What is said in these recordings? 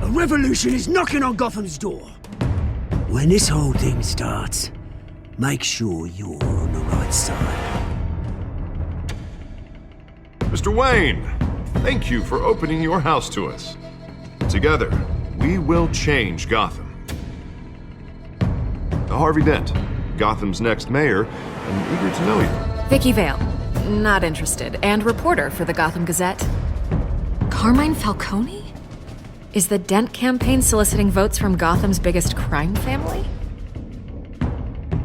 A revolution is knocking on Gotham's door. When this whole thing starts, make sure you're on the right side. Mr. Wayne, thank you for opening your house to us. Together, we will change Gotham. Harvey Dent, Gotham's next mayor, and eager to know you. Vicky Vale, not interested, and reporter for the Gotham Gazette. Carmine Falcone? Is the Dent campaign soliciting votes from Gotham's biggest crime family?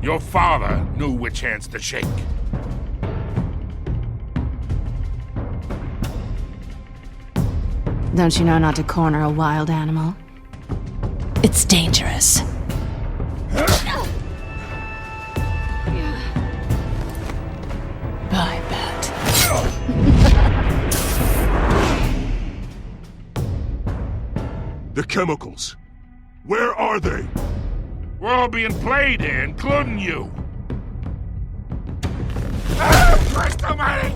Your father knew which hands to shake. Don't you know not to corner a wild animal? It's dangerous. I bet. The chemicals. Where are they? We're all being played here, including you. Christ almighty!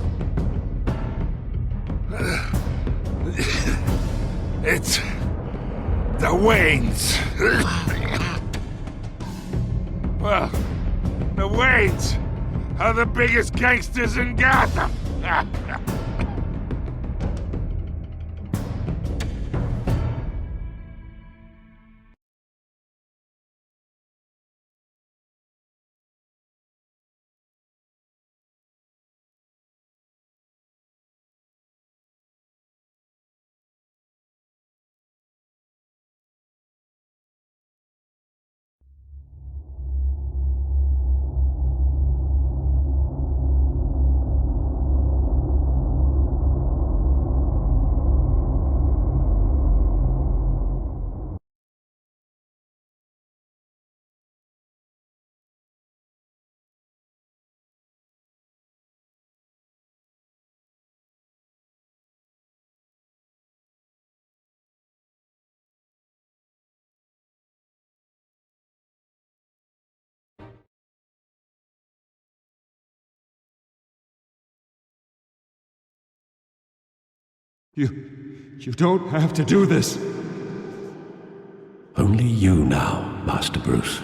It's the Waynes. Well, the Waynes are the biggest gangsters in Gotham. You don't have to do this. Only you now, Master Bruce.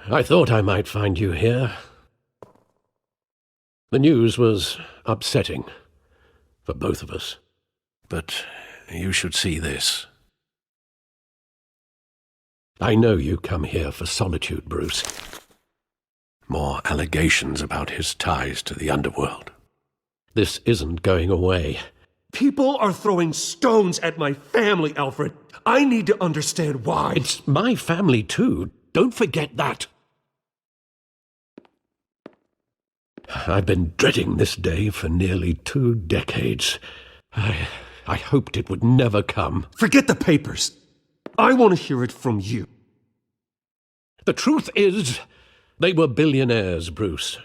I thought I might find you here. The news was upsetting for both of us. But you should see this. I know you come here for solitude, Bruce. More allegations about his ties to the underworld. This isn't going away. People are throwing stones at my family, Alfred. I need to understand why. It's my family, too. Don't forget that. I've been dreading this day for nearly 2 decades. I hoped it would never come. Forget the papers. I want to hear it from you. The truth is, they were billionaires, Bruce.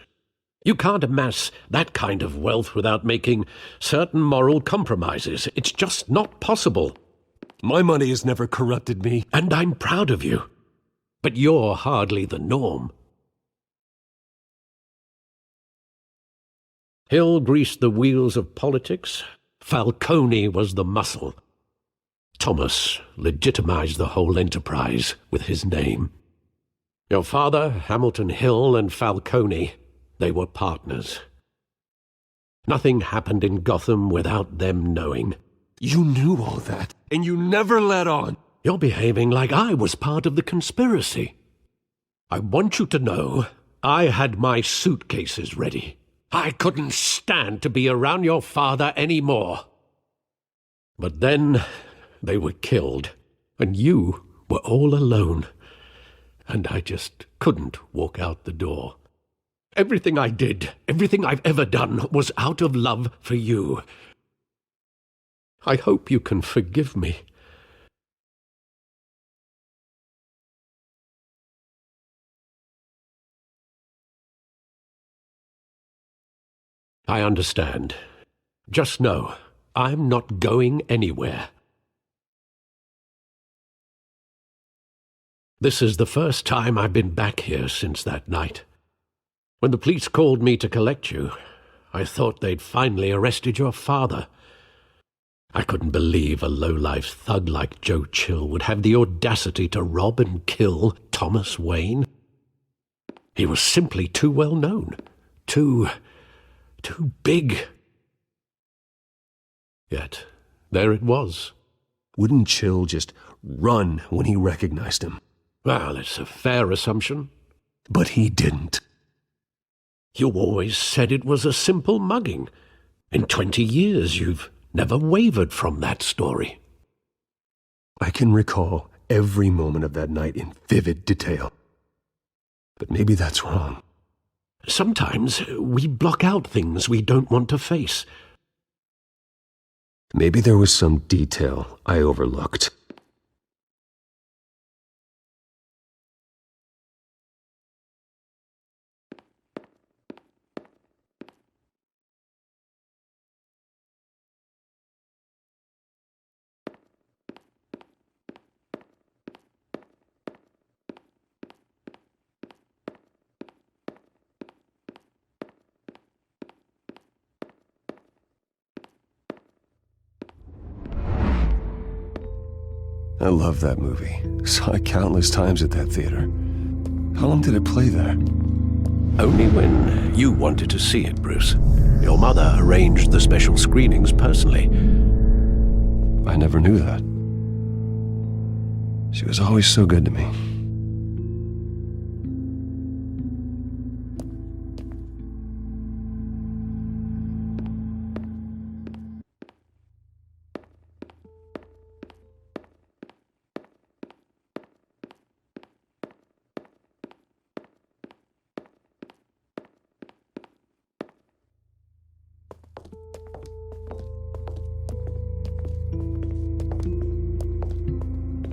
You can't amass that kind of wealth without making certain moral compromises. It's just not possible. My money has never corrupted me. And I'm proud of you. But you're hardly the norm. Hill greased the wheels of politics. Falcone was the muscle. Thomas legitimized the whole enterprise with his name. Your father, Hamilton Hill, and Falcone, they were partners. Nothing happened in Gotham without them knowing. You knew all that, and you never let on. You're behaving like I was part of the conspiracy. I want you to know I had my suitcases ready. I couldn't stand to be around your father anymore. But then they were killed, and you were all alone. And I just couldn't walk out the door. Everything I did, everything I've ever done, was out of love for you. I hope you can forgive me. I understand. Just know, I'm not going anywhere. This is the first time I've been back here since that night. When the police called me to collect you, I thought they'd finally arrested your father. I couldn't believe a low-life thug like Joe Chill would have the audacity to rob and kill Thomas Wayne. He was simply too well known. Too big. Yet, there it was. Wouldn't Chill just run when he recognized him? Well, it's a fair assumption. But he didn't. You always said it was a simple mugging. In 20 years, you've never wavered from that story. I can recall every moment of that night in vivid detail. But maybe that's wrong. Sometimes we block out things we don't want to face. Maybe there was some detail I overlooked. I love that movie. Saw it countless times at that theater. How long did it play there? Only when you wanted to see it, Bruce. Your mother arranged the special screenings personally. I never knew that. She was always so good to me.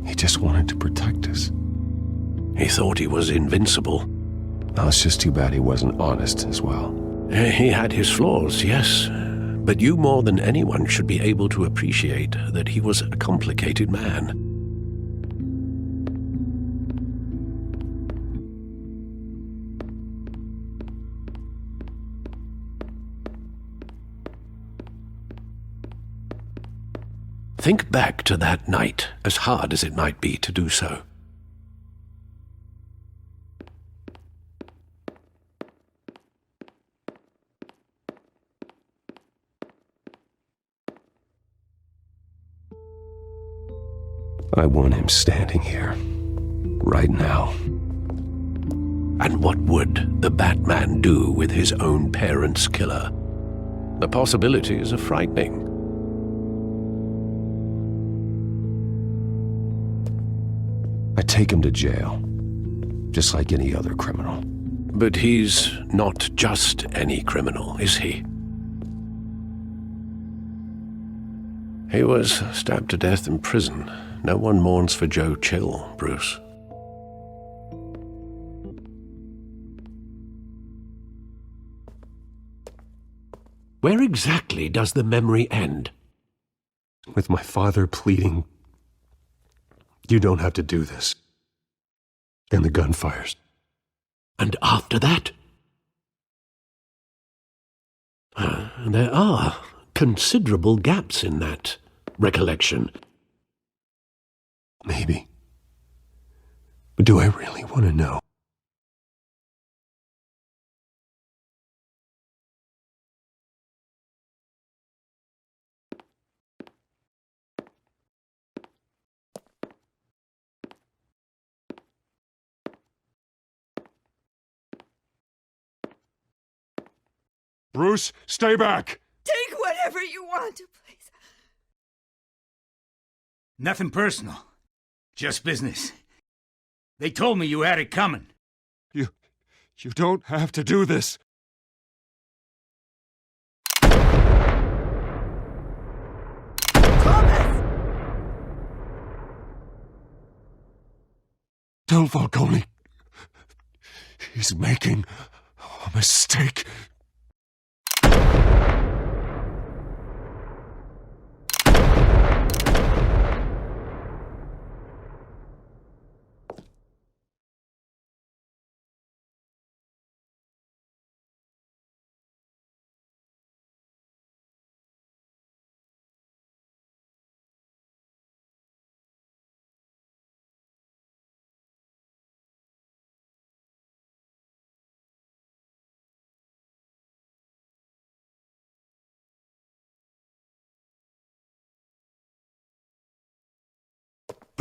He just wanted to protect us. He thought he was invincible. Oh, it's just too bad he wasn't honest as well. He had his flaws, yes. But you more than anyone should be able to appreciate that he was a complicated man. Think back to that night, as hard as it might be to do so. I want him standing here, right now. And what would the Batman do with his own parents' killer? The possibilities are frightening. I take him to jail, just like any other criminal. But he's not just any criminal, is he? He was stabbed to death in prison. No one mourns for Joe Chill, Bruce. Where exactly does the memory end? With my father pleading, "You don't have to do this." And the gunfires. And after that? There are considerable gaps in that recollection. Maybe. But do I really want to know? Bruce, stay back! Take whatever you want, please. Nothing personal. Just business. They told me you had it coming. You don't have to do this. Thomas! Tell Falcone. He's making a mistake.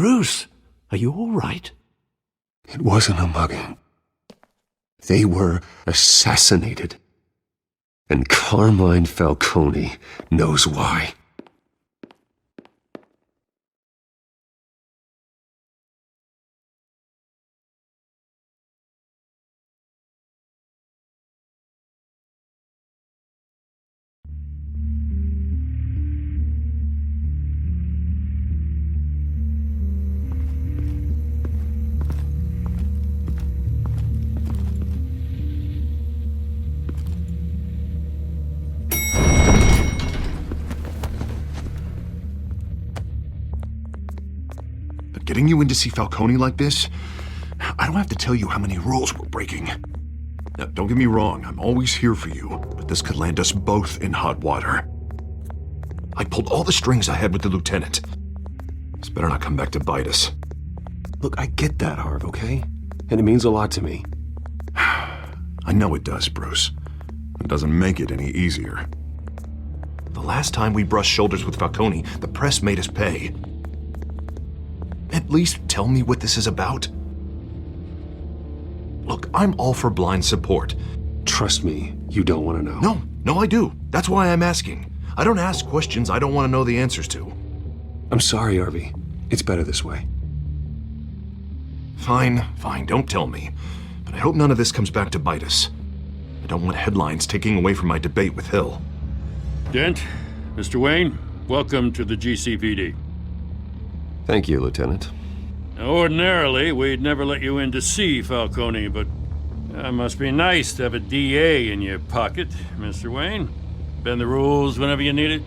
Bruce, are you all right? It wasn't a mugging. They were assassinated. And Carmine Falcone knows why. Getting you in to see Falcone like this? I don't have to tell you how many rules we're breaking. Now, don't get me wrong, I'm always here for you, but this could land us both in hot water. I pulled all the strings I had with the lieutenant. This better not come back to bite us. Look, I get that, Harv, okay? And it means a lot to me. I know it does, Bruce. It doesn't make it any easier. The last time we brushed shoulders with Falcone, the press made us pay. At least tell me what this is about. Look, I'm all for blind support. Trust me, you don't want to know. No, I do. That's why I'm asking. I don't ask questions I don't want to know the answers to. I'm sorry, Harvey. It's better this way. Fine, don't tell me. But I hope none of this comes back to bite us. I don't want headlines taking away from my debate with Hill. Dent, Mr. Wayne, welcome to the GCPD. Thank you, Lieutenant. Now, ordinarily, we'd never let you in to see Falcone, but it must be nice to have a DA in your pocket, Mr. Wayne. Bend the rules whenever you need it.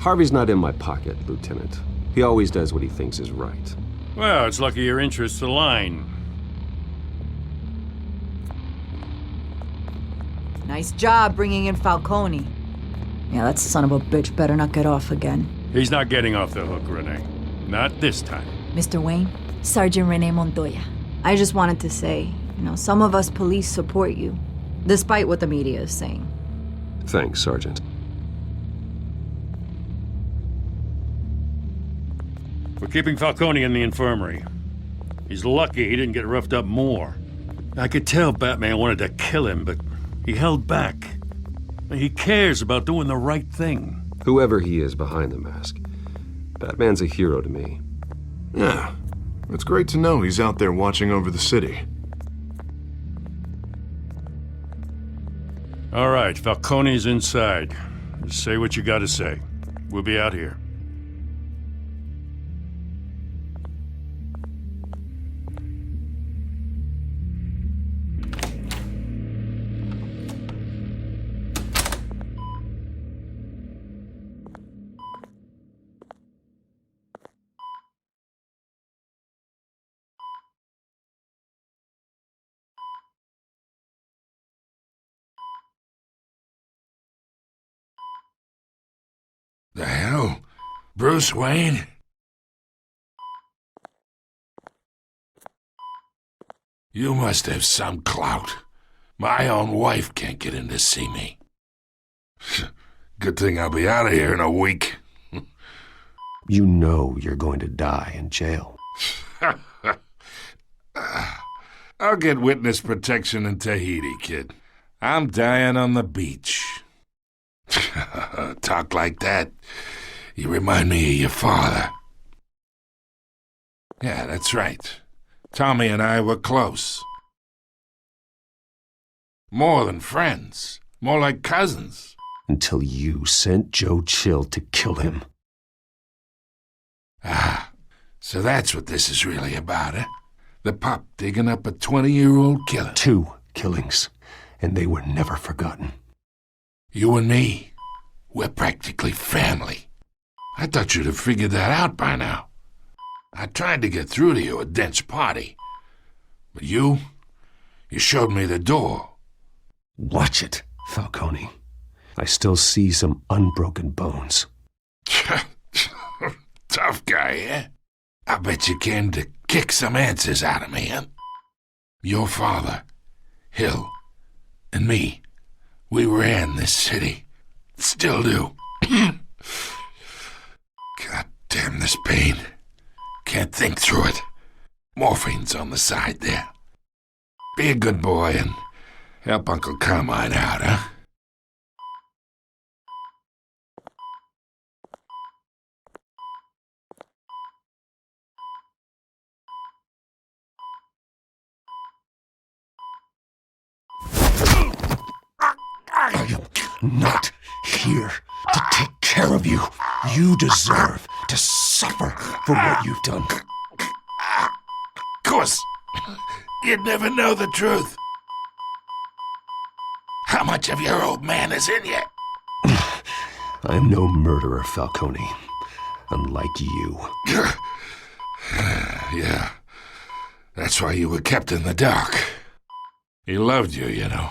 Harvey's not in my pocket, Lieutenant. He always does what he thinks is right. Well, it's lucky your interests align. Nice job bringing in Falcone. Yeah, that son of a bitch better not get off again. He's not getting off the hook, Renee. Not this time. Mr. Wayne, Sergeant Renee Montoya. I just wanted to say, some of us police support you, despite what the media is saying. Thanks, Sergeant. We're keeping Falcone in the infirmary. He's lucky he didn't get roughed up more. I could tell Batman wanted to kill him, but he held back. He cares about doing the right thing. Whoever he is behind the mask, Batman's a hero to me. Yeah, it's great to know he's out there watching over the city. All right, Falcone's inside. Just say what you gotta say. We'll be out here. The hell? Bruce Wayne? You must have some clout. My own wife can't get in to see me. Good thing I'll be out of here in a week. You know you're going to die in jail. I'll get witness protection in Tahiti, kid. I'm dying on the beach. Talk like that. You remind me of your father. Yeah, that's right. Tommy and I were close. More than friends. More like cousins. Until you sent Joe Chill to kill him. Ah, so that's what this is really about, eh? The pup digging up a 20-year-old killer. 2 killings, and they were never forgotten. You and me, we're practically family. I thought you'd have figured that out by now. I tried to get through to you at Dent's party. But you showed me the door. Watch it, Falcone. I still see some unbroken bones. Tough guy, eh? I bet you came to kick some answers out of me, huh? Your father, Hill, and me, we ran this city. Still do. God damn this pain. Can't think through it. Morphine's on the side there. Be a good boy and help Uncle Carmine out, huh? I am not here to take care of you. You deserve to suffer for what you've done. Of course, you'd never know the truth. How much of your old man is in you? I am no murderer, Falcone. Unlike you. Yeah, that's why you were kept in the dark. He loved you, you know.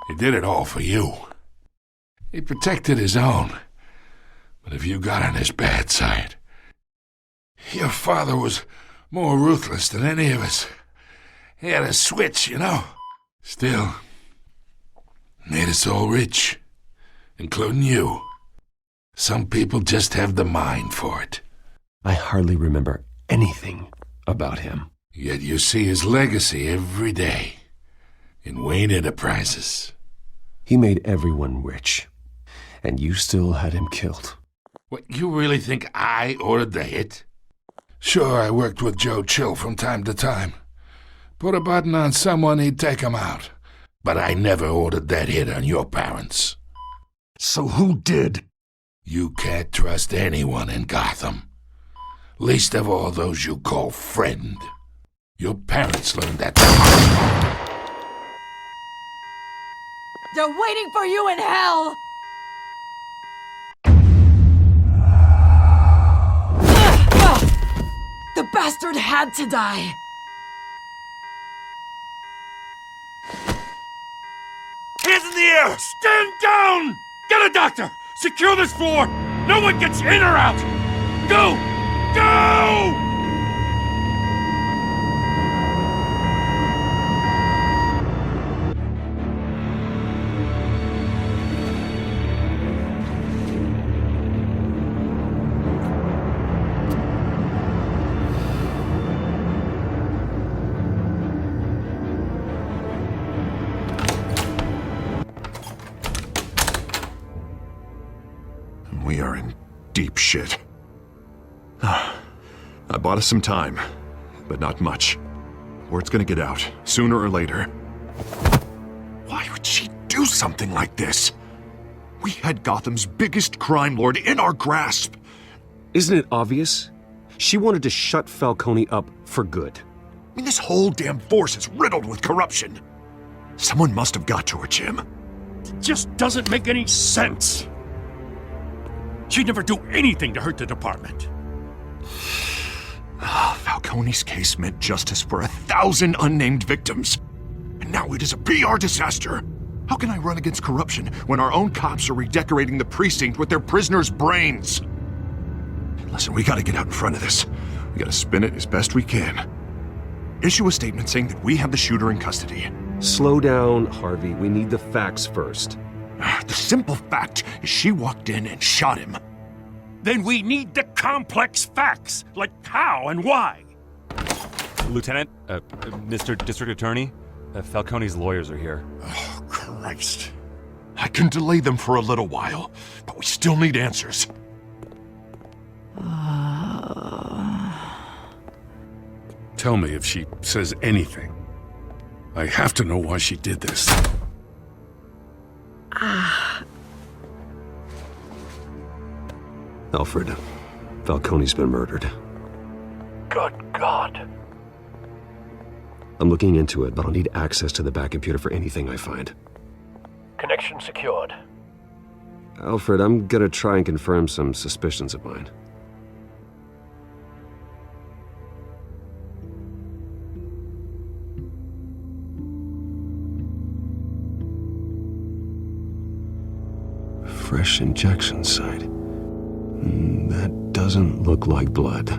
He did it all for you. He protected his own. But if you got on his bad side, your father was more ruthless than any of us. He had a switch, you know. Still, made us all rich, including you. Some people just have the mind for it. I hardly remember anything about him. Yet you see his legacy every day in Wayne Enterprises. He made everyone rich, and you still had him killed. What, you really think I ordered the hit? Sure, I worked with Joe Chill from time to time. Put a button on someone, he'd take him out. But I never ordered that hit on your parents. So who did? You can't trust anyone in Gotham. Least of all those you call friend. Your parents learned that. They're waiting for you in hell! The bastard had to die! Hands in the air! Stand down! Get a doctor! Secure this floor! No one gets in or out! Go! Go! We are in deep shit. I bought us some time, but not much. Word's gonna get out, sooner or later. Why would she do something like this? We had Gotham's biggest crime lord in our grasp. Isn't it obvious? She wanted to shut Falcone up for good. I mean, this whole damn force is riddled with corruption. Someone must have got to her, Jim. It just doesn't make any sense. She'd never do anything to hurt the department. Falcone's case meant justice for 1,000 unnamed victims. And now it is a PR disaster. How can I run against corruption when our own cops are redecorating the precinct with their prisoners' brains? Listen, we gotta get out in front of this. We gotta spin it as best we can. Issue a statement saying that we have the shooter in custody. Slow down, Harvey. We need the facts first. The simple fact is she walked in and shot him. Then we need the complex facts, like how and why. Lieutenant, Mr. District Attorney, Falcone's lawyers are here. Oh, Christ. I can delay them for a little while, but we still need answers. Tell me if she says anything. I have to know why she did this. Alfred, Falcone's been murdered. Good God. I'm looking into it, but I'll need access to the back computer for anything I find. Connection secured. Alfred, I'm gonna try and confirm some suspicions of mine. Fresh injection site. That doesn't look like blood.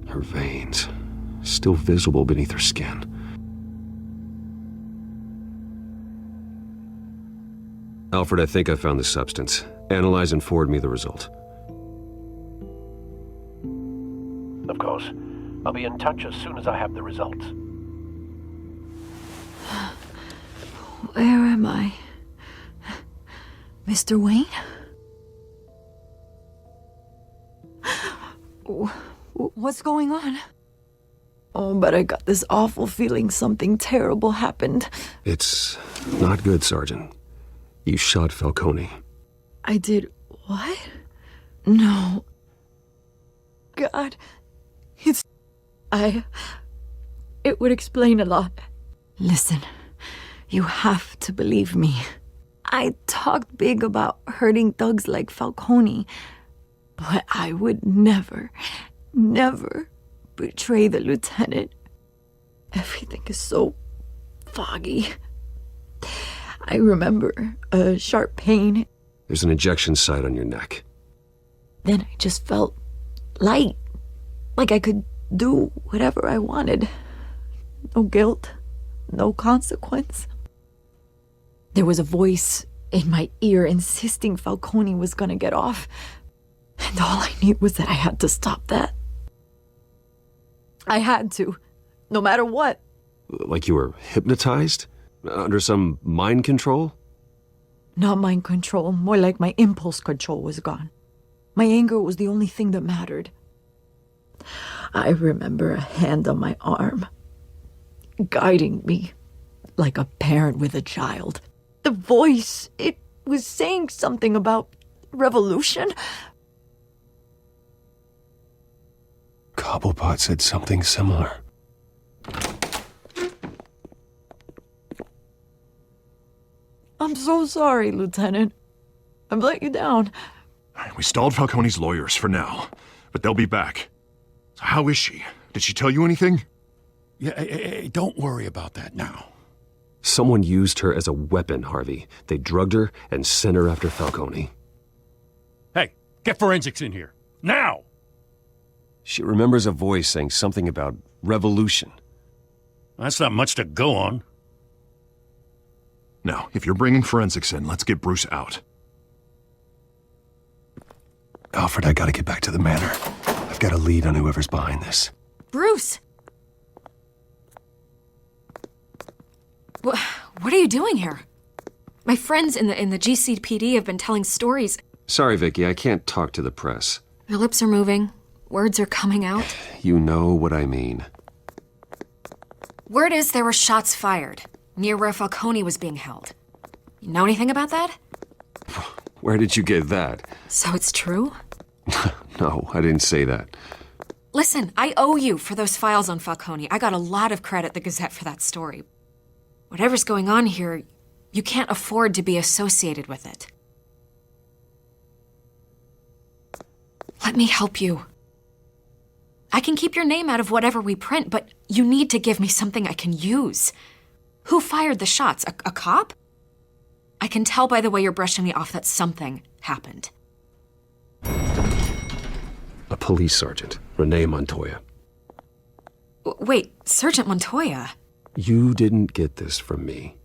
Her veins, still visible beneath her skin. Alfred, I think I found the substance. Analyze and forward me the result. Of course. I'll be in touch as soon as I have the results. Where am I? Mr. Wayne? What's going on? Oh, but I got this awful feeling something terrible happened. It's not good, Sergeant. You shot Falcone. I did what? No. God. It would explain a lot. Listen, you have to believe me. I talked big about hurting thugs like Falcone, but I would never betray the lieutenant. Everything is so foggy. I remember a sharp pain. There's an injection site on your neck. Then I just felt light, like I could do whatever I wanted. No guilt, no consequence. There was a voice in my ear insisting Falcone was gonna get off, and all I knew was that I had to stop that. I had to, no matter what. Like you were hypnotized? Under some mind control? Not mind control, more like my impulse control was gone. My anger was the only thing that mattered. I remember a hand on my arm, guiding me like a parent with a child. The voice, it was saying something about revolution. Cobblepot said something similar. I'm so sorry, Lieutenant. I've let you down. We stalled Falcone's lawyers for now, but they'll be back. So how is she? Did she tell you anything? Yeah, hey, don't worry about that now. Someone used her as a weapon, Harvey. They drugged her and sent her after Falcone. Hey, get forensics in here. Now! She remembers a voice saying something about revolution. That's not much to go on. Now, if you're bringing forensics in, let's get Bruce out. Alfred, I gotta get back to the manor. I've got a lead on whoever's behind this. Bruce! What are you doing here? My friends in the GCPD have been telling stories. Sorry, Vicky, I can't talk to the press. Their lips are moving. Words are coming out. You know what I mean. Word is there were shots fired near where Falcone was being held. You know anything about that? Where did you get that? So it's true? No, I didn't say that. Listen, I owe you for those files on Falcone. I got a lot of credit at the Gazette for that story. Whatever's going on here, you can't afford to be associated with it. Let me help you. I can keep your name out of whatever we print, but you need to give me something I can use. Who fired the shots? A cop? I can tell by the way you're brushing me off that something happened. A police sergeant, Renee Montoya. Wait, Sergeant Montoya? You didn't get this from me.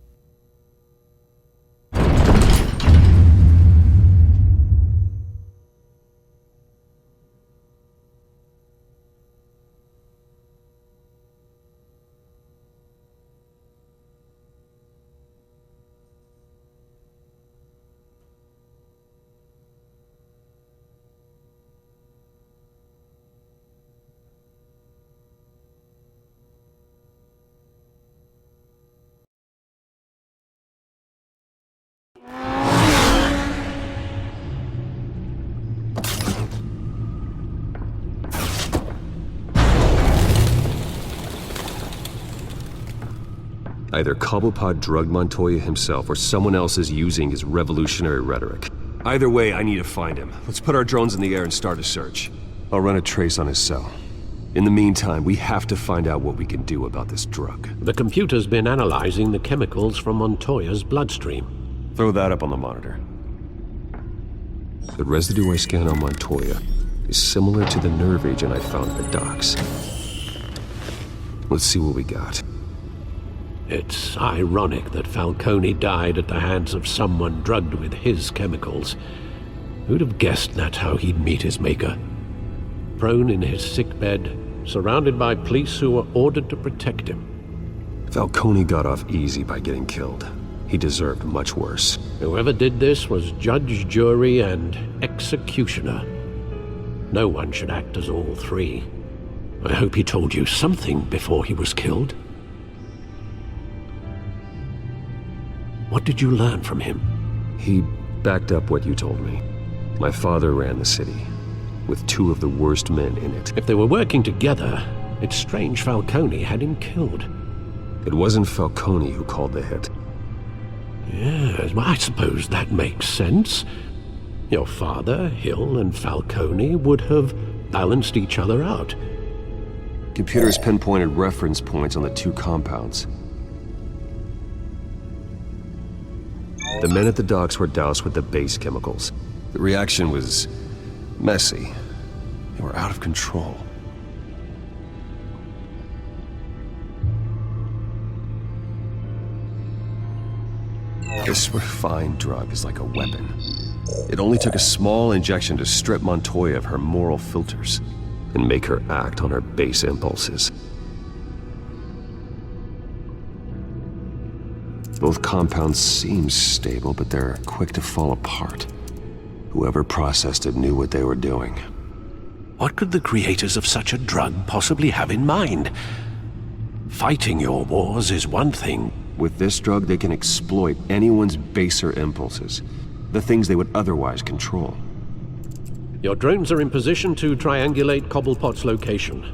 Either Cobblepot drugged Montoya himself or someone else is using his revolutionary rhetoric. Either way, I need to find him. Let's put our drones in the air and start a search. I'll run a trace on his cell. In the meantime, we have to find out what we can do about this drug. The computer's been analyzing the chemicals from Montoya's bloodstream. Throw that up on the monitor. The residue I scanned on Montoya is similar to the nerve agent I found at the docks. Let's see what we got. It's ironic that Falcone died at the hands of someone drugged with his chemicals. Who'd have guessed that's how he'd meet his maker? Prone in his sickbed, surrounded by police who were ordered to protect him. Falcone got off easy by getting killed. He deserved much worse. Whoever did this was judge, jury, and executioner. No one should act as all three. I hope he told you something before he was killed. What did you learn from him? He backed up what you told me. My father ran the city, with two of the worst men in it. If they were working together, it's strange Falcone had him killed. It wasn't Falcone who called the hit. Yes, well, I suppose that makes sense. Your father, Hill, and Falcone would have balanced each other out. Computers pinpointed reference points on the two compounds. The men at the docks were doused with the base chemicals. The reaction was messy. They were out of control. This refined drug is like a weapon. It only took a small injection to strip Montoya of her moral filters and make her act on her base impulses. Both compounds seem stable, but they're quick to fall apart. Whoever processed it knew what they were doing. What could the creators of such a drug possibly have in mind? Fighting your wars is one thing. With this drug, they can exploit anyone's baser impulses, the things they would otherwise control. Your drones are in position to triangulate Cobblepot's location.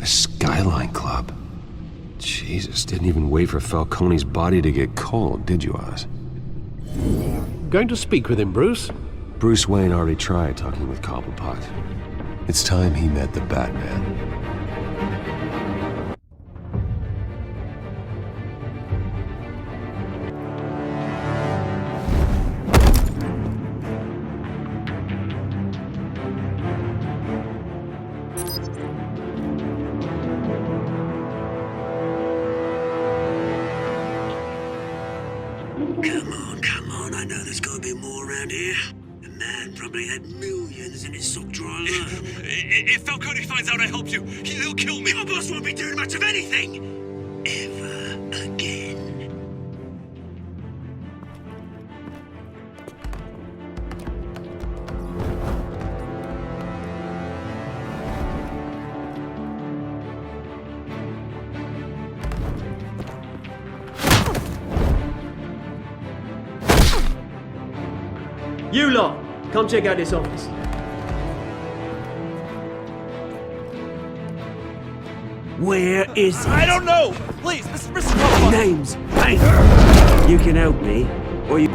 Skyline Club. Jesus, didn't even wait for Falcone's body to get cold, did you, Oz? Going to speak with him, Bruce? Bruce Wayne already tried talking with Cobblepot. It's time he met the Batman. Come on, I know there's gotta be more around here. The man probably had millions in his sock drawer alone. If Falcone finds out I helped you, he'll kill me. Your boss won't be doing much of anything! Ever again. You lot, come check out this office. Where is it? I don't know! Please, Mr. Cobb. Names, bang! You can help me, or you...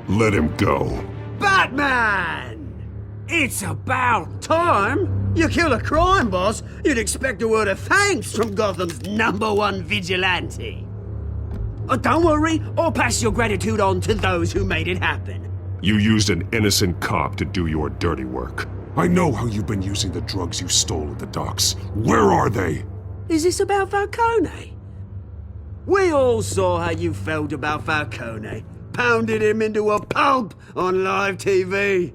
Let him go. Batman! It's about time! You kill a crime boss, you'd expect a word of thanks from Gotham's #1 vigilante. Don't worry, I'll pass your gratitude on to those who made it happen. You used an innocent cop to do your dirty work. I know how you've been using the drugs you stole at the docks. Where are they? Is this about Falcone? We all saw how you felt about Falcone. Pounded him into a pulp on live TV.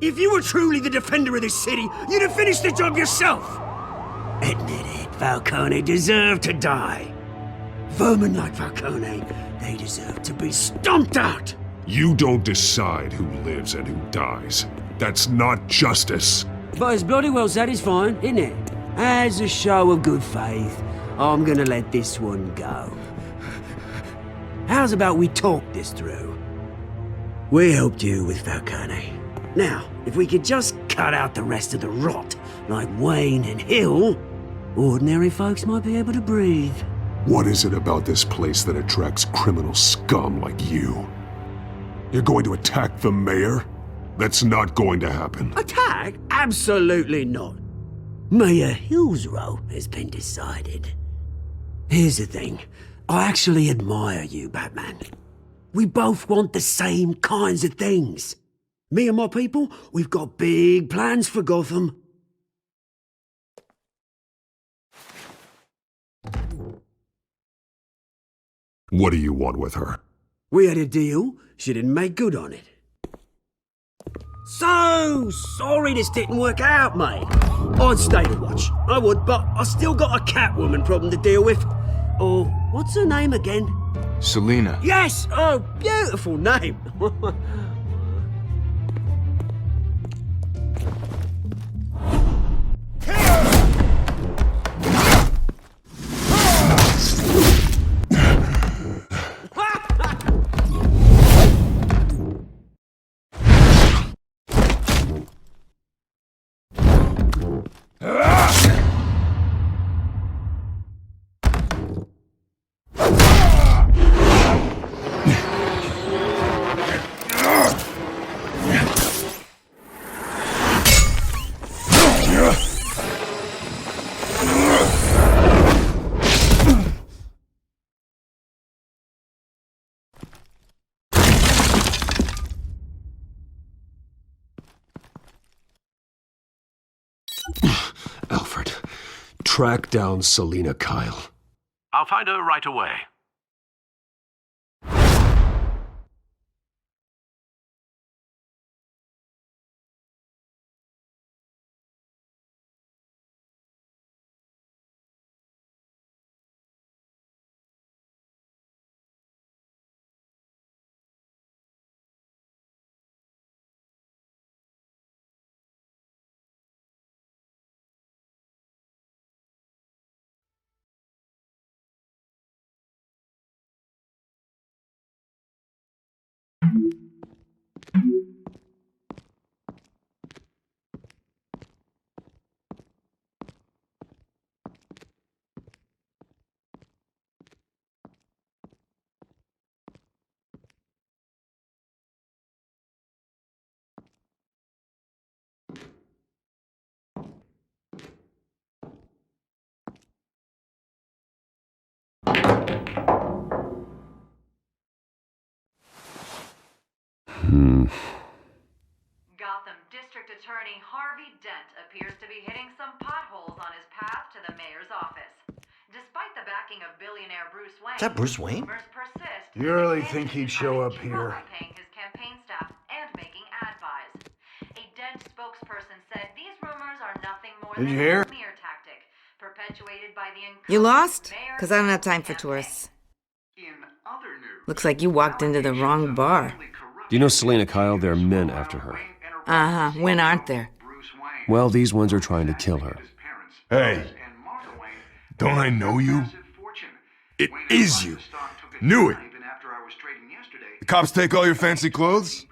If you were truly the defender of this city, you'd have finished the job yourself. Admit it, Falcone deserved to die. Vermin like Falcone, they deserve to be stomped out. You don't decide who lives and who dies. That's not justice. But it's bloody well satisfying, isn't it? As a show of good faith, I'm gonna let this one go. How's about we talk this through? We helped you with Falcone. Now, if we could just cut out the rest of the rot, like Wayne and Hill, ordinary folks might be able to breathe. What is it about this place that attracts criminal scum like you? You're going to attack the mayor? That's not going to happen. Attack? Absolutely not. Mayor Hill's role has been decided. Here's the thing. I actually admire you, Batman. We both want the same kinds of things. Me and my people, we've got big plans for Gotham. What do you want with her? We had a deal. She didn't make good on it. So sorry this didn't work out, mate. I'd stay to watch. I would, but I still got a Catwoman problem to deal with. Oh, what's her name again? Selina. Yes! Oh, beautiful name. Alfred, track down Selina Kyle. I'll find her right away. Gotham District Attorney Harvey Dent appears to be hitting some potholes on his path to the mayor's office. Despite the backing of billionaire Bruce Wayne, Is that Bruce Wayne? rumors persist. You really think he'd show up here? Paying his campaign staff and making ad buys. A Dent spokesperson said these rumors are nothing more Did than you hear? a smear tactic perpetuated by the You lost? mayor Because I don't have time for tourists. In other news, Looks like you walked into the wrong bar. Do you know Selina Kyle? There are men after her. Uh-huh. When aren't there? Well, these ones are trying to kill her. Hey, don't I know you? It is you. Knew it. Cops take all your fancy clothes?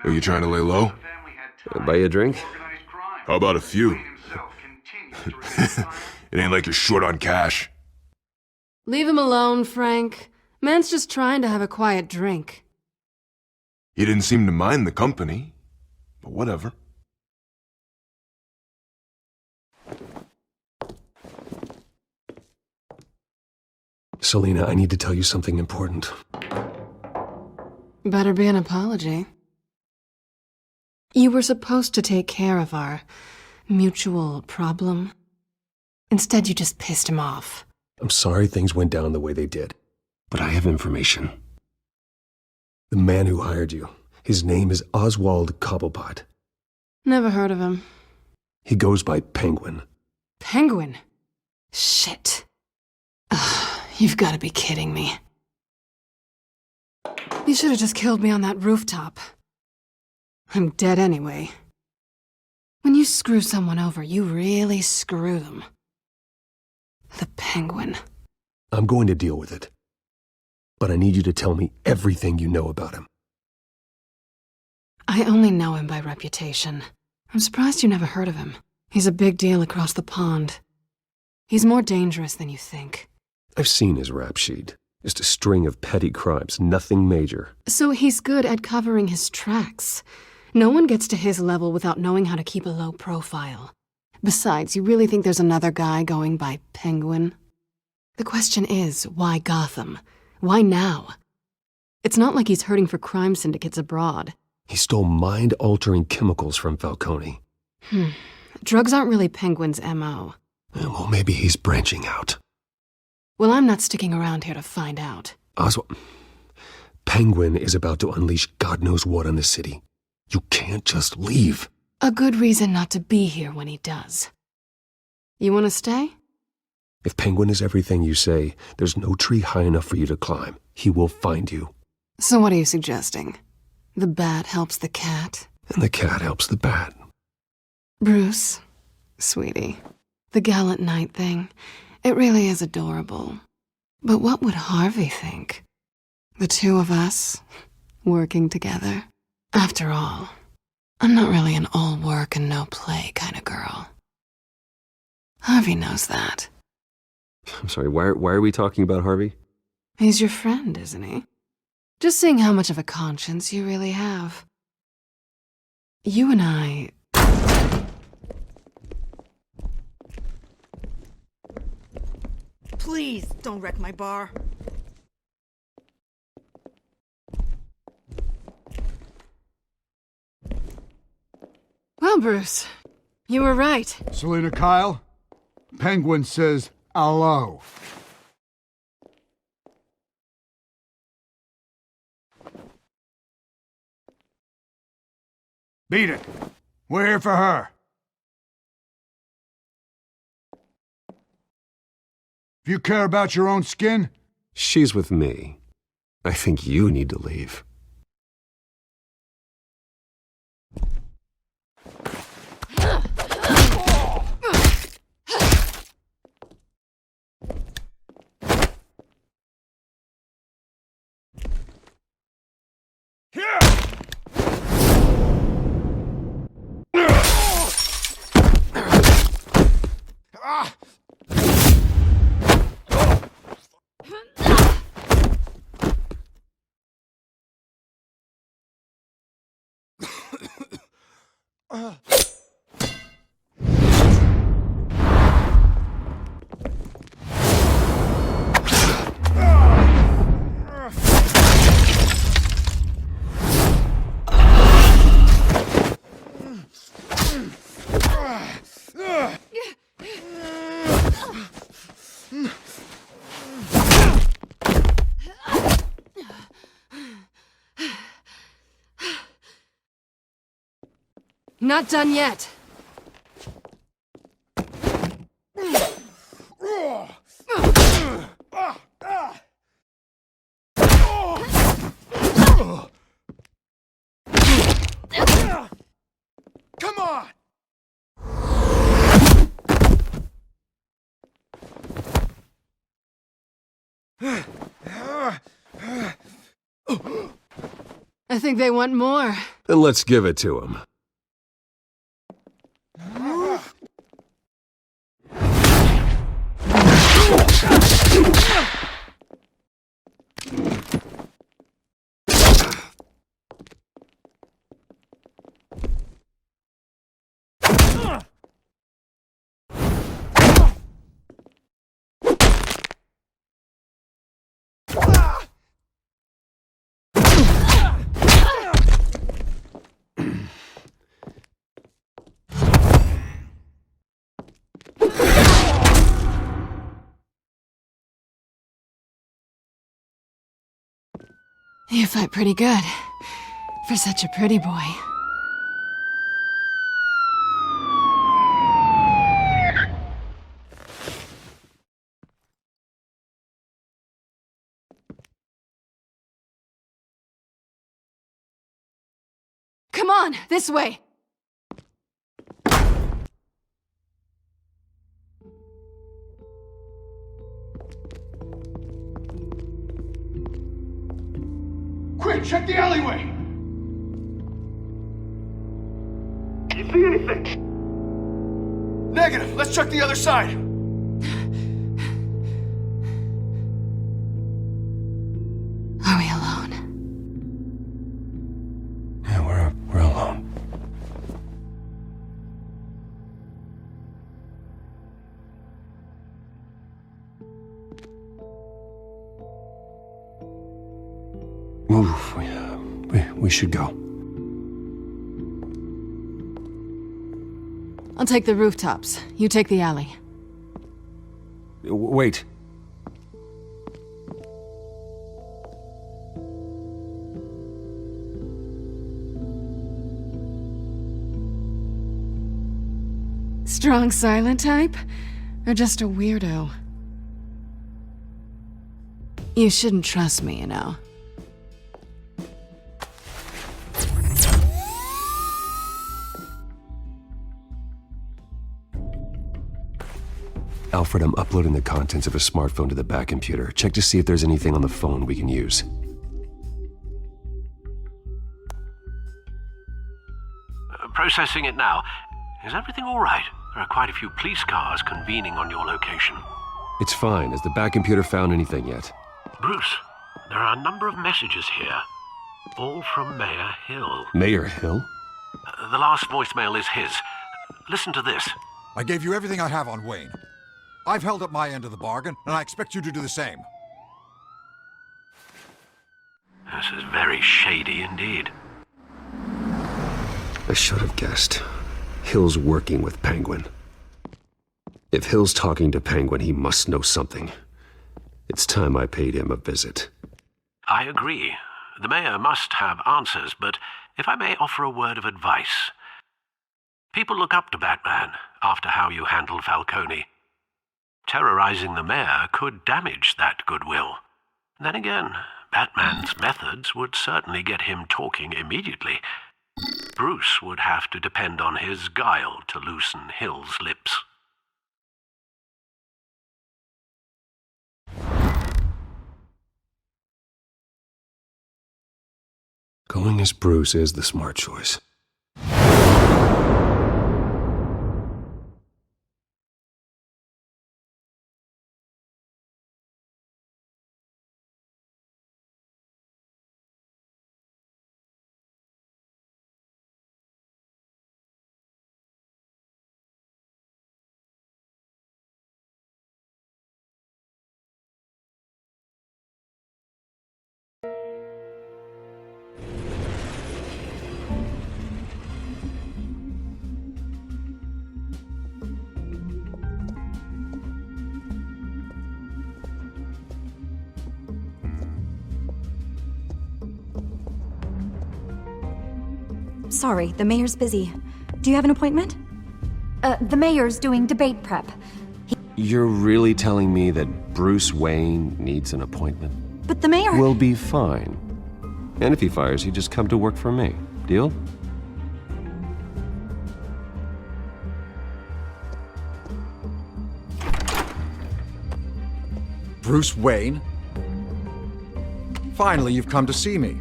Are you trying to lay low? Buy you a drink? How about a few? It ain't like you're short on cash. Leave him alone, Frank. Man's just trying to have a quiet drink. He didn't seem to mind the company, but whatever. Selina, I need to tell you something important. Better be an apology. You were supposed to take care of our mutual problem. Instead, you just pissed him off. I'm sorry things went down the way they did, but I have information. The man who hired you, his name is Oswald Cobblepot. Never heard of him. He goes by Penguin. Penguin? Shit. You've got to be kidding me. You should have just killed me on that rooftop. I'm dead anyway. When you screw someone over, you really screw them. The Penguin. I'm going to deal with it. But I need you to tell me everything you know about him. I only know him by reputation. I'm surprised you never heard of him. He's a big deal across the pond. He's more dangerous than you think. I've seen his rap sheet. Just a string of petty crimes, nothing major. So he's good at covering his tracks. No one gets to his level without knowing how to keep a low profile. Besides, you really think there's another guy going by Penguin? The question is, why Gotham? Why now? It's not like he's hurting for crime syndicates abroad. He stole mind-altering chemicals from Falcone. Drugs aren't really Penguin's M.O. Well, maybe he's branching out. Well, I'm not sticking around here to find out. Oswald, Penguin is about to unleash God knows what on the city. You can't just leave. A good reason not to be here when he does. You want to stay? If Penguin is everything you say, there's no tree high enough for you to climb. He will find you. So what are you suggesting? The bat helps the cat? And the cat helps the bat. Bruce, sweetie, the gallant knight thing, it really is adorable. But what would Harvey think? The two of us, working together? After all, I'm not really an all work and no play kind of girl. Harvey knows that. I'm sorry, why are we talking about Harvey? He's your friend, isn't he? Just seeing how much of a conscience you really have. You and I... Please, don't wreck my bar. Well, Bruce, you were right. Selina Kyle, Penguin says hello. Beat it. We're here for her. If you care about your own skin... She's with me. I think you need to leave. Not done yet. Come on! I think they want more. Then let's give it to them. You fight pretty good. For such a pretty boy. Come on, this way! Quick, check the alleyway! You see anything? Negative. Let's check the other side. Are we alone? Yeah, we're alone. Move. We should go. I'll take the rooftops. You take the alley. Wait. Strong silent type? Or just a weirdo? You shouldn't trust me, you know. Alfred, I'm uploading the contents of a smartphone to the back computer. Check to see if there's anything on the phone we can use. Processing it now. Is everything all right? There are quite a few police cars convening on your location. It's fine. Has the back computer found anything yet? Bruce, there are a number of messages here. All from Mayor Hill. Mayor Hill? The last voicemail is his. Listen to this. I gave you everything I have on Wayne. I've held up my end of the bargain, and I expect you to do the same. This is very shady indeed. I should have guessed. Hill's working with Penguin. If Hill's talking to Penguin, he must know something. It's time I paid him a visit. I agree. The mayor must have answers, but if I may offer a word of advice. People look up to Batman after how you handled Falcone. Terrorizing the mayor could damage that goodwill. Then again, Batman's methods would certainly get him talking immediately. Bruce would have to depend on his guile to loosen Hill's lips. Going as Bruce is the smart choice. Sorry, the mayor's busy. Do you have an appointment? The mayor's doing debate prep. You're really telling me that Bruce Wayne needs an appointment? But the mayor... We'll be fine. And if he fires, you just come to work for me. Deal? Bruce Wayne? Finally, you've come to see me.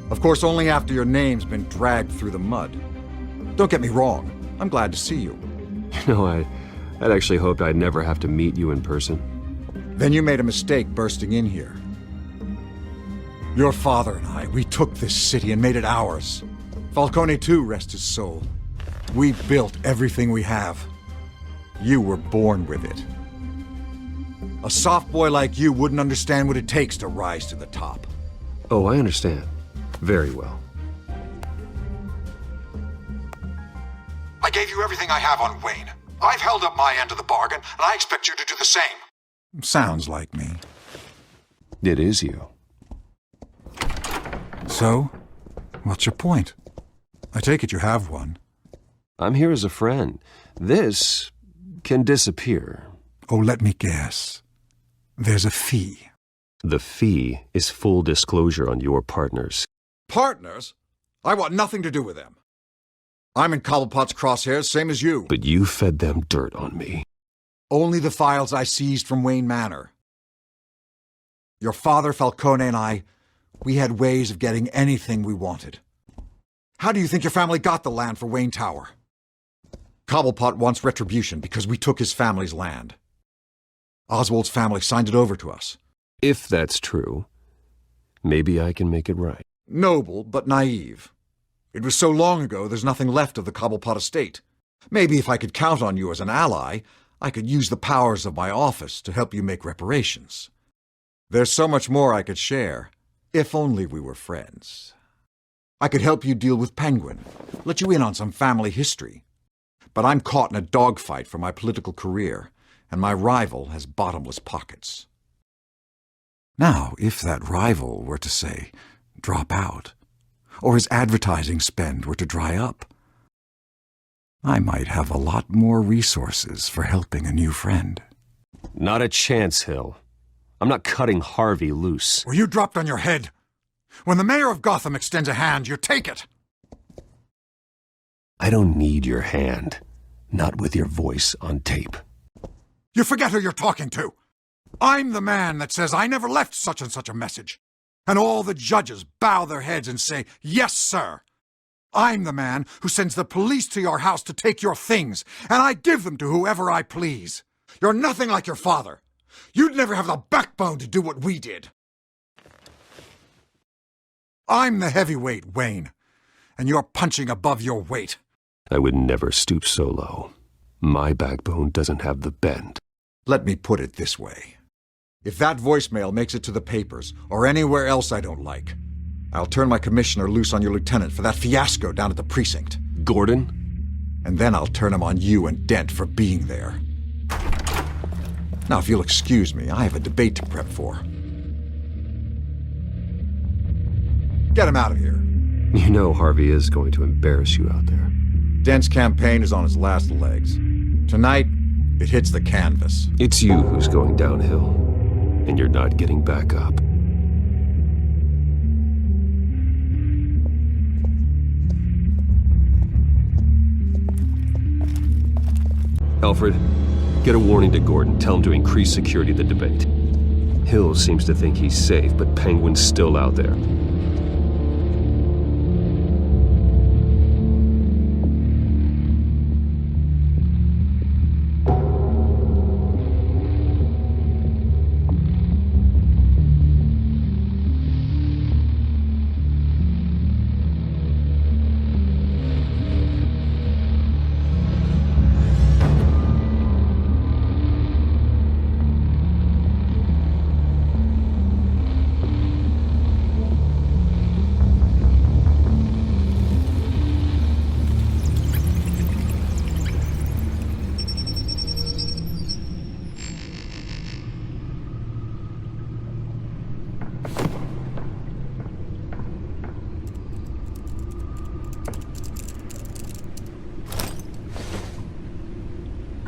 Of course, only after your name's been dragged through the mud. Don't get me wrong, I'm glad to see you. You know, I'd actually hoped I'd never have to meet you in person. Then you made a mistake bursting in here. Your father and I, we took this city and made it ours. Falcone too, rest his soul. We built everything we have. You were born with it. A soft boy like you wouldn't understand what it takes to rise to the top. Oh, I understand. Very well. I gave you everything I have on Wayne. I've held up my end of the bargain, and I expect you to do the same. Sounds like me. It is you. So, what's your point? I take it you have one. I'm here as a friend. This can disappear. Oh, let me guess. There's a fee. The fee is full disclosure on your partners. Partners? I want nothing to do with them. I'm in Cobblepot's crosshairs, same as you. But you fed them dirt on me. Only the files I seized from Wayne Manor. Your father, Falcone, and I, we had ways of getting anything we wanted. How do you think your family got the land for Wayne Tower? Cobblepot wants retribution because we took his family's land. Oswald's family signed it over to us. If that's true, maybe I can make it right. Noble, but naive. It was so long ago, there's nothing left of the Cobblepot estate. Maybe if I could count on you as an ally, I could use the powers of my office to help you make reparations. There's so much more I could share, if only we were friends. I could help you deal with Penguin, let you in on some family history. But I'm caught in a dogfight for my political career, and my rival has bottomless pockets. Now, if that rival were to, say, drop out, or his advertising spend were to dry up, I might have a lot more resources for helping a new friend. Not a chance, Hill. I'm not cutting Harvey loose. Were you dropped on your head? When the mayor of Gotham extends a hand, you take it! I don't need your hand. Not with your voice on tape. You forget who you're talking to. I'm the man that says I never left such and such a message. And all the judges bow their heads and say, "Yes, sir." I'm the man who sends the police to your house to take your things, and I give them to whoever I please. You're nothing like your father. You'd never have the backbone to do what we did. I'm the heavyweight, Wayne, and you're punching above your weight. I would never stoop so low. My backbone doesn't have the bend. Let me put it this way. If that voicemail makes it to the papers, or anywhere else I don't like, I'll turn my commissioner loose on your lieutenant for that fiasco down at the precinct. Gordon? And then I'll turn him on you and Dent for being there. Now, if you'll excuse me, I have a debate to prep for. Get him out of here. You know Harvey is going to embarrass you out there. Dent's campaign is on his last legs. Tonight, it hits the canvas. It's you who's going downhill, and you're not getting back up. Alfred, get a warning to Gordon. Tell him to increase security at the debate. Hill seems to think he's safe, but Penguin's still out there.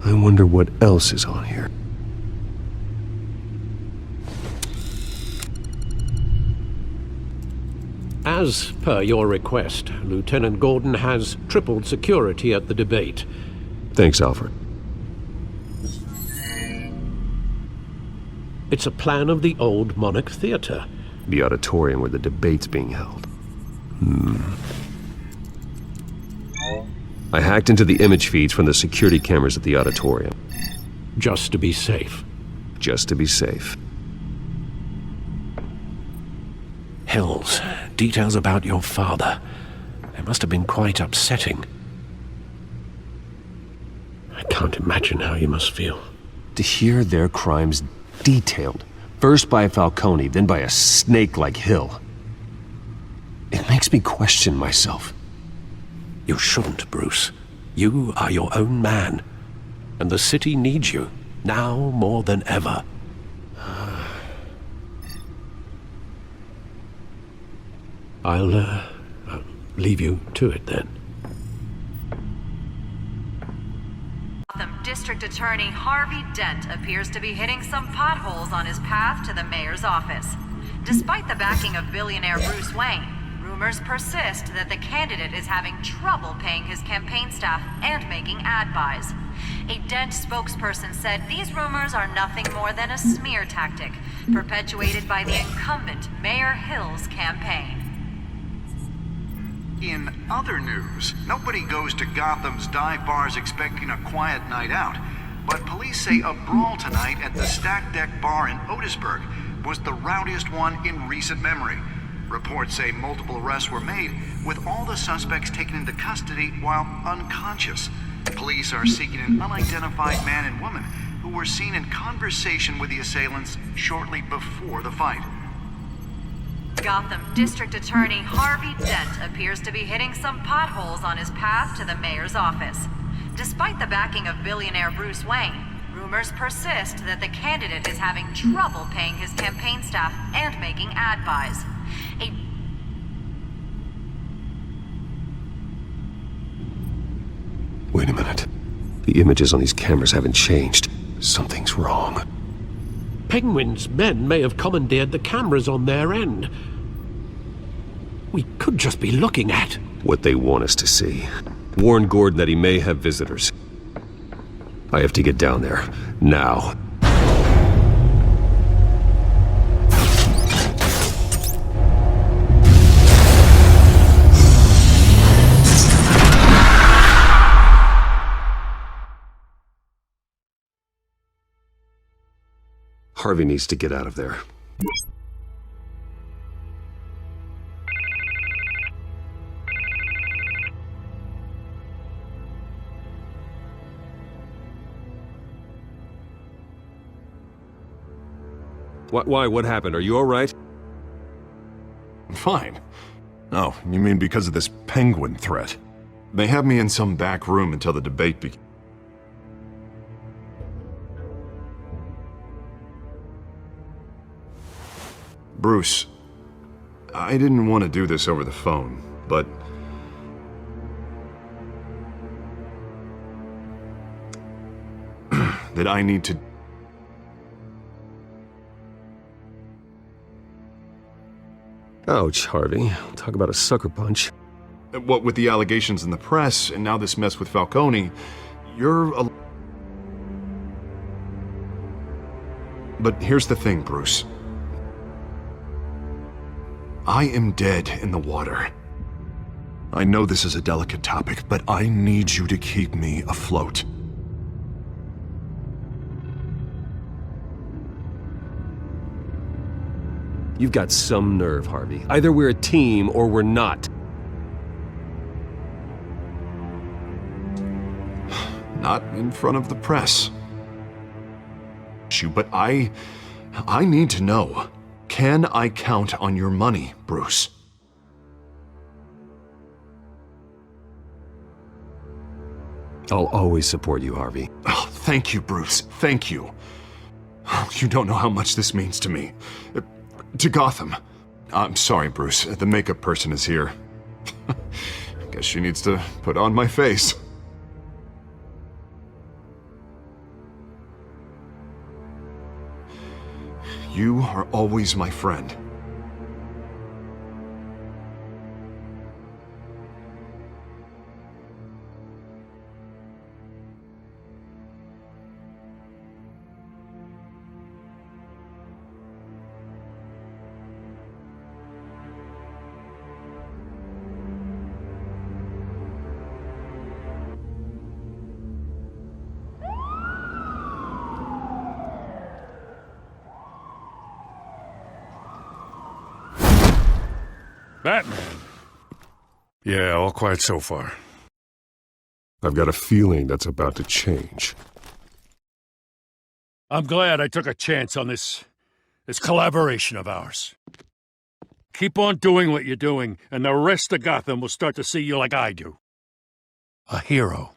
I wonder what else is on here. As per your request, Lieutenant Gordon has tripled security at the debate. Thanks, Alfred. It's a plan of the old Monarch Theatre. The auditorium where the debate's being held. I hacked into the image feeds from the security cameras at the auditorium. Just to be safe. Just to be safe. Hills, details about your father. They must have been quite upsetting. I can't imagine how you must feel. To hear their crimes detailed, first by Falcone, then by a snake like Hill. It makes me question myself. You shouldn't, Bruce. You are your own man. And the city needs you, now more than ever. I'll leave you to it then. Gotham District Attorney Harvey Dent appears to be hitting some potholes on his path to the mayor's office. Despite the backing of billionaire Bruce Wayne, rumors persist that the candidate is having trouble paying his campaign staff and making ad buys. A Dent spokesperson said these rumors are nothing more than a smear tactic, perpetuated by the incumbent Mayor Hill's campaign. In other news, nobody goes to Gotham's dive bars expecting a quiet night out, but police say a brawl tonight at the Stack Deck Bar in Otisburg was the rowdiest one in recent memory. Reports say multiple arrests were made, with all the suspects taken into custody while unconscious. Police are seeking an unidentified man and woman who were seen in conversation with the assailants shortly before the fight. Gotham District Attorney Harvey Dent appears to be hitting some potholes on his path to the mayor's office. Despite the backing of billionaire Bruce Wayne, rumors persist that the candidate is having trouble paying his campaign staff and making ad buys. Wait a minute. The images on these cameras haven't changed. Something's wrong. Penguin's men may have commandeered the cameras on their end. We could just be looking at what they want us to see. Warn Gordon that he may have visitors. I have to get down there. Now. Harvey needs to get out of there. Why? What happened? Are you all right? I'm fine. Oh, you mean because of this penguin threat? They have me in some back room until the debate begins. Bruce, I didn't want to do this over the phone, but that I need to... Ouch, Harvey. Talk about a sucker punch. What with the allegations in the press, and now this mess with Falcone, you're a... But here's the thing, Bruce. I am dead in the water. I know this is a delicate topic, but I need you to keep me afloat. You've got some nerve, Harvey. Either we're a team or we're not. Not in front of the press. But I need to know. Can I count on your money, Bruce? I'll always support you, Harvey. Oh, thank you, Bruce. Thank you. You don't know how much this means to me. To Gotham. I'm sorry, Bruce. The makeup person is here. Guess she needs to put on my face. You are always my friend. Batman? Yeah, all quiet so far. I've got a feeling that's about to change. I'm glad I took a chance on this collaboration of ours. Keep on doing what you're doing, and the rest of Gotham will start to see you like I do. A hero.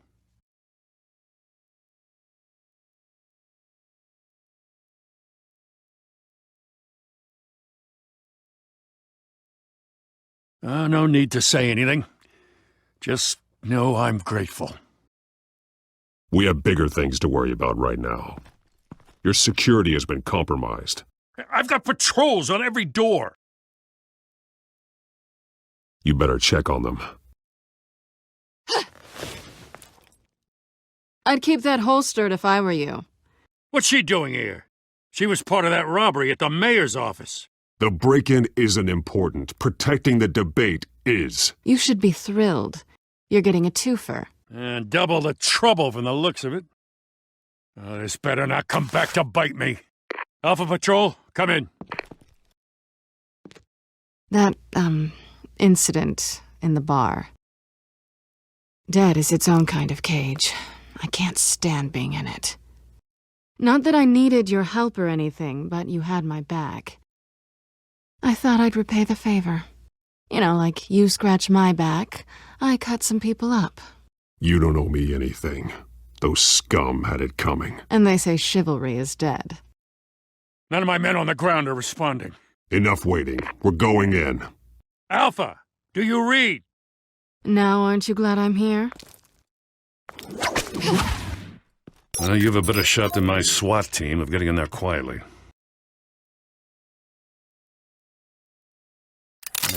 No need to say anything. Just know I'm grateful. We have bigger things to worry about right now. Your security has been compromised. I've got patrols on every door. You better check on them. I'd keep that holstered if I were you. What's she doing here? She was part of that robbery at the mayor's office. The break-in isn't important. Protecting the debate is. You should be thrilled. You're getting a twofer. And double the trouble from the looks of it. This better not come back to bite me. Alpha Patrol, come in. That, incident in the bar. Dead is its own kind of cage. I can't stand being in it. Not that I needed your help or anything, but you had my back. I thought I'd repay the favor. You know, like you scratch my back, I cut some people up. You don't owe me anything. Those scum had it coming. And they say chivalry is dead. None of my men on the ground are responding. Enough waiting. We're going in. Alpha, do you read? Now aren't you glad I'm here? Well, you have a better shot than my SWAT team of getting in there quietly.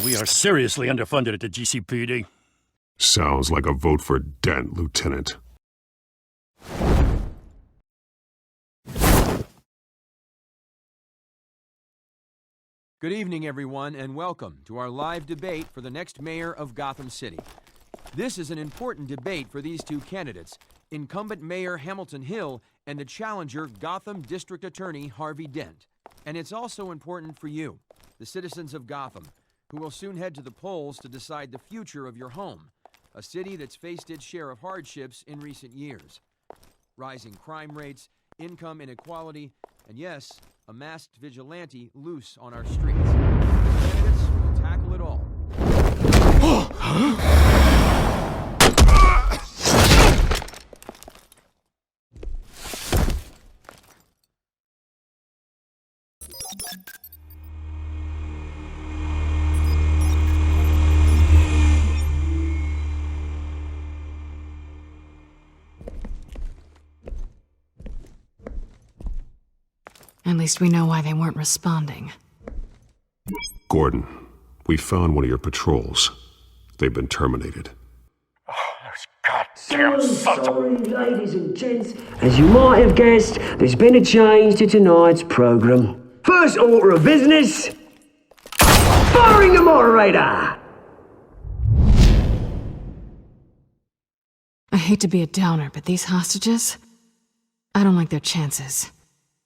We are seriously underfunded at the GCPD. Sounds like a vote for Dent, Lieutenant. Good evening, everyone, and welcome to our live debate for the next mayor of Gotham City. This is an important debate for these two candidates, incumbent Mayor Hamilton Hill and the challenger Gotham District Attorney Harvey Dent. And it's also important for you, the citizens of Gotham, who will soon head to the polls to decide the future of your home, a city that's faced its share of hardships in recent years. Rising crime rates, income inequality, and yes, a masked vigilante loose on our streets. Candidates will tackle it all. At least we know why they weren't responding. Gordon, we found one of your patrols. They've been terminated. So sorry, ladies and gents. As you might have guessed, there's been a change to tonight's programme. First order of business, firing the moderator! I hate to be a downer, but these hostages, I don't like their chances.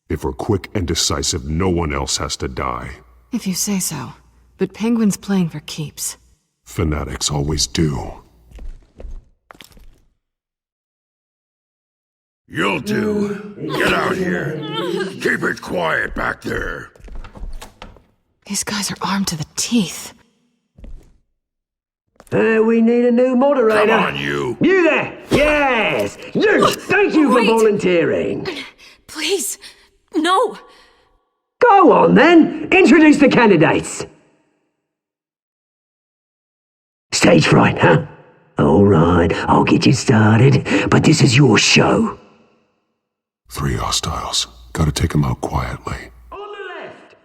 If we're quick and decisive, no one else has to die. If you say so. But Penguin's playing for keeps. Fanatics always do. You'll do. Get out here. Keep it quiet back there. These guys are armed to the teeth. We need a new moderator. Come on, you. You there! Yes! You! Thank you for volunteering. Please, no! Go on then! Introduce the candidates! Stage fright, huh? Alright, I'll get you started, but this is your show. 3 hostiles. Gotta take them out quietly. On the left,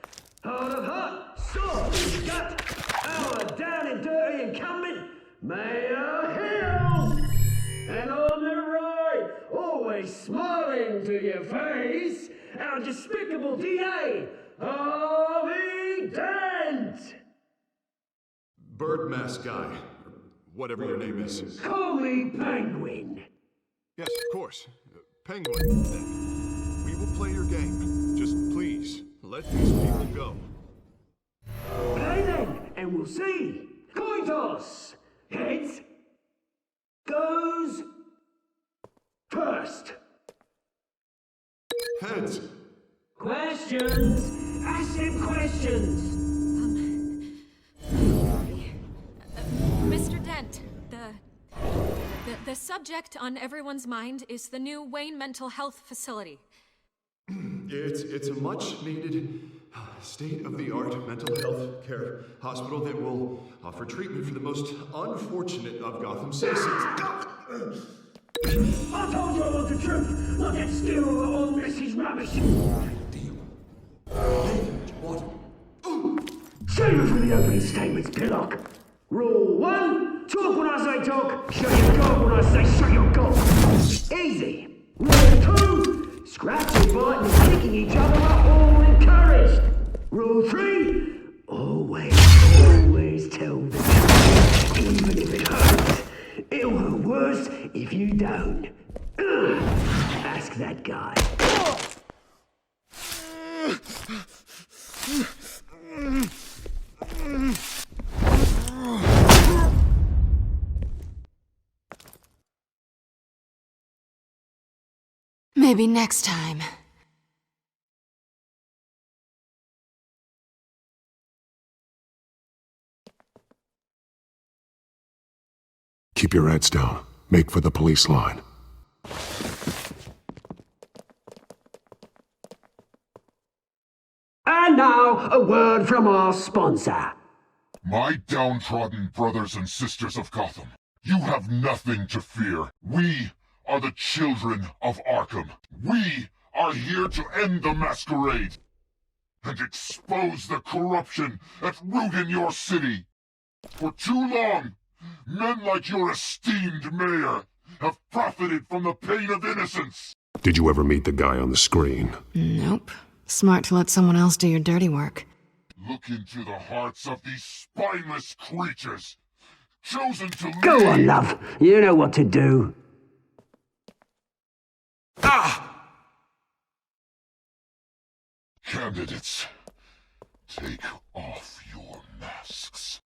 heart of heart, sword in gut, our down and dirty incumbent, Mayor Hill! And on the right, always smiling to your face, our despicable DA, Harvey Dent! Bird mask guy, whatever your name is. Call me Penguin. Yes, of course. Penguin. We will play your game. Just please, let these people go. Play then, and then we'll see. Coin toss. Heads goes first. Heads. Questions. Ask them questions. Mr. Dent, the subject on everyone's mind is the new Wayne Mental Health Facility. It's a much-needed, state-of-the-art mental health care hospital that will offer treatment for the most unfortunate of Gotham citizens. I told you I want the truth, not that still old message rubbish. What? Save it for the opening statements, Pillock. Rule 1, talk when I say talk, show your gob when I say show your gob. Easy. Rule 2, scratching, biting, and kicking each other are all encouraged. Rule 3, always tell the truth, even if it hurts. It'll hurt worse if you don't. Ask that guy. Maybe next time. Keep your heads down. Make for the police line. And now, a word from our sponsor. My downtrodden brothers and sisters of Gotham, you have nothing to fear. We are the children of Arkham. We are here to end the masquerade and expose the corruption at root in your city. For too long, men like your esteemed mayor have profited from the pain of innocence. Did you ever meet the guy on the screen? Nope. Smart to let someone else do your dirty work. Look into the hearts of these spineless creatures, chosen to Go lead. on, love. You know what to do. Candidates, take off your masks.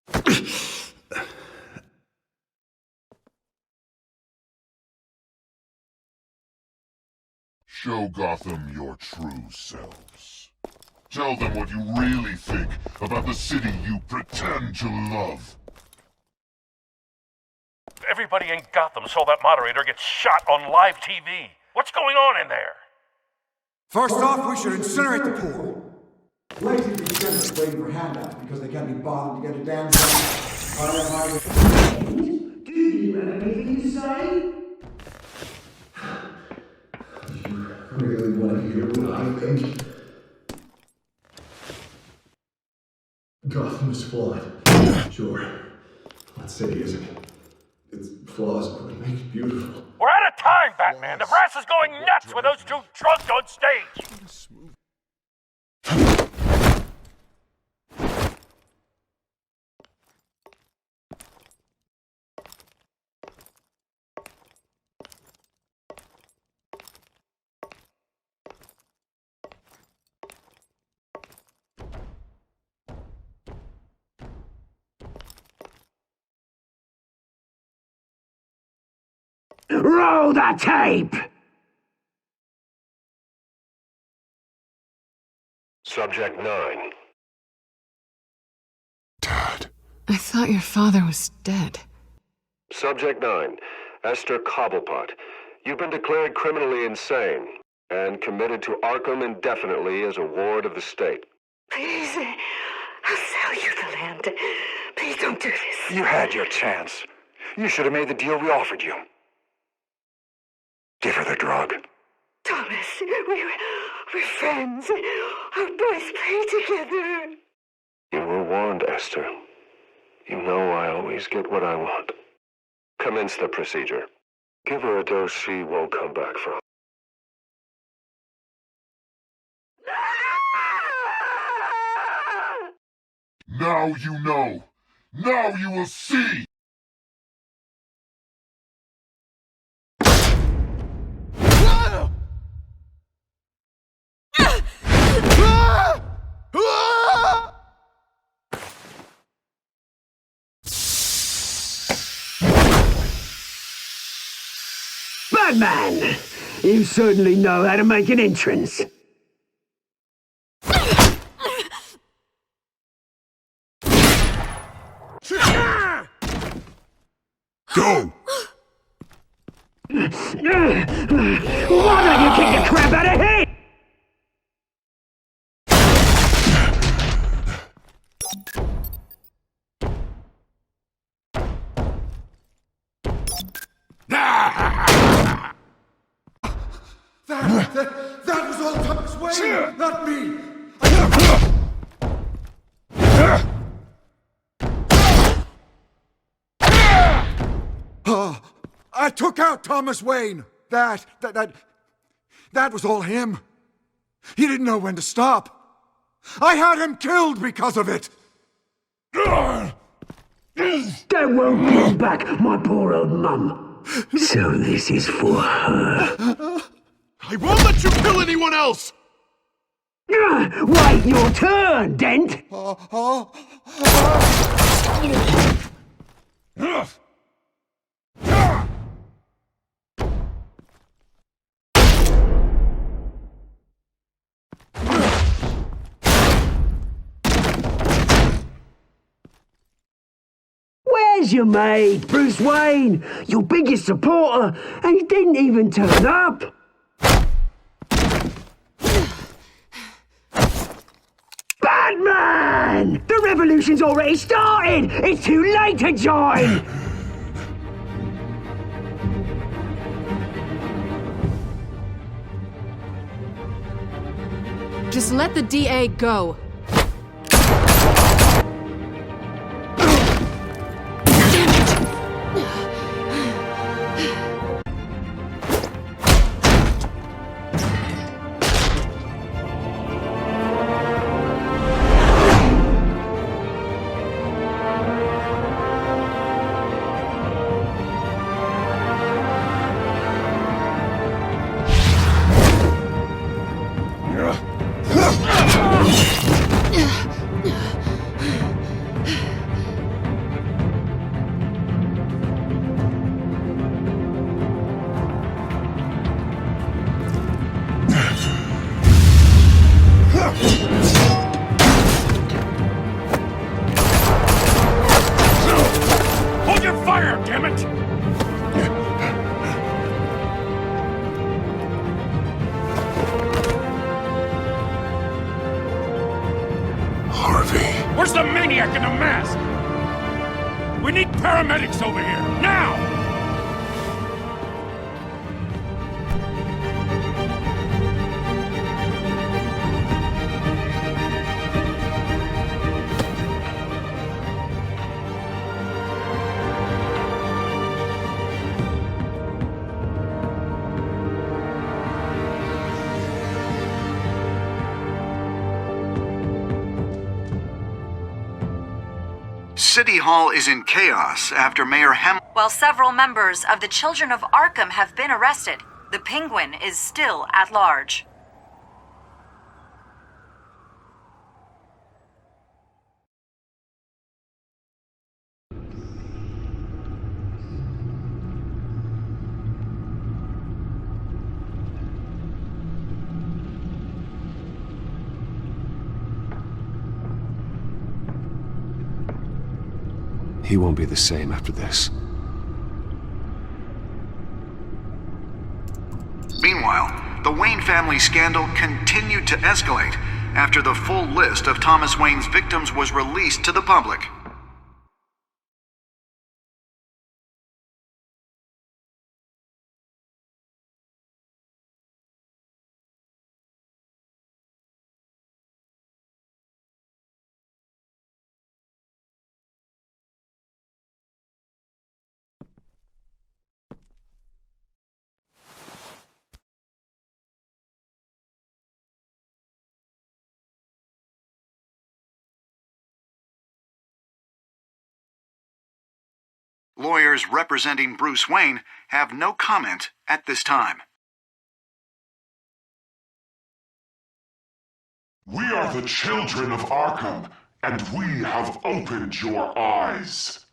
Show Gotham your true selves. Tell them what you really think about the city you pretend to love. Everybody in Gotham saw that moderator get shot on live TV. What's going on in there? First off, we should incinerate the poor. Lazy degenerates waiting for handouts because they can't be bothered to get a damn thing. Do you have anything to say? Really want to hear what I think? Gotham is flawed. Sure. That city isn't. Its flaws are what make it beautiful. We're out of time, Batman. The brass is going nuts with those two drunks on stage. Roll the tape! Subject 9. I thought your father was dead. Subject 9. Esther Cobblepot. You've been declared criminally insane and committed to Arkham indefinitely as a ward of the state. Please, I'll sell you the land. Please don't do this. You had your chance. You should have made the deal we offered you. Give her the drug. Thomas, we're friends. Our boys play together. You were warned, Esther. You know I always get what I want. Commence the procedure. Give her a dose she won't come back from. Now you know. Now you will see. Batman! You certainly know how to make an entrance. Go! Why don't you kick the crap out of him? That was all Thomas Wayne, not me! I took out Thomas Wayne. That was all him. He didn't know when to stop. I had him killed because of it. That won't bring back my poor old mum. So this is for her. I won't let you kill anyone else! Wait your turn, Dent! Where's your mate, Bruce Wayne? Your biggest supporter, and he didn't even turn up! Batman! The revolution's already started! It's too late to join! Just let the DA go. Hold your fire, damn it! Harvey. Where's the maniac in the mask? We need paramedics over here, now! City Hall is in chaos after Mayor While several members of the Children of Arkham have been arrested, the Penguin is still at large. He won't be the same after this. Meanwhile, the Wayne family scandal continued to escalate after the full list of Thomas Wayne's victims was released to the public. Lawyers representing Bruce Wayne have no comment at this time. We are the children of Arkham, and we have opened your eyes.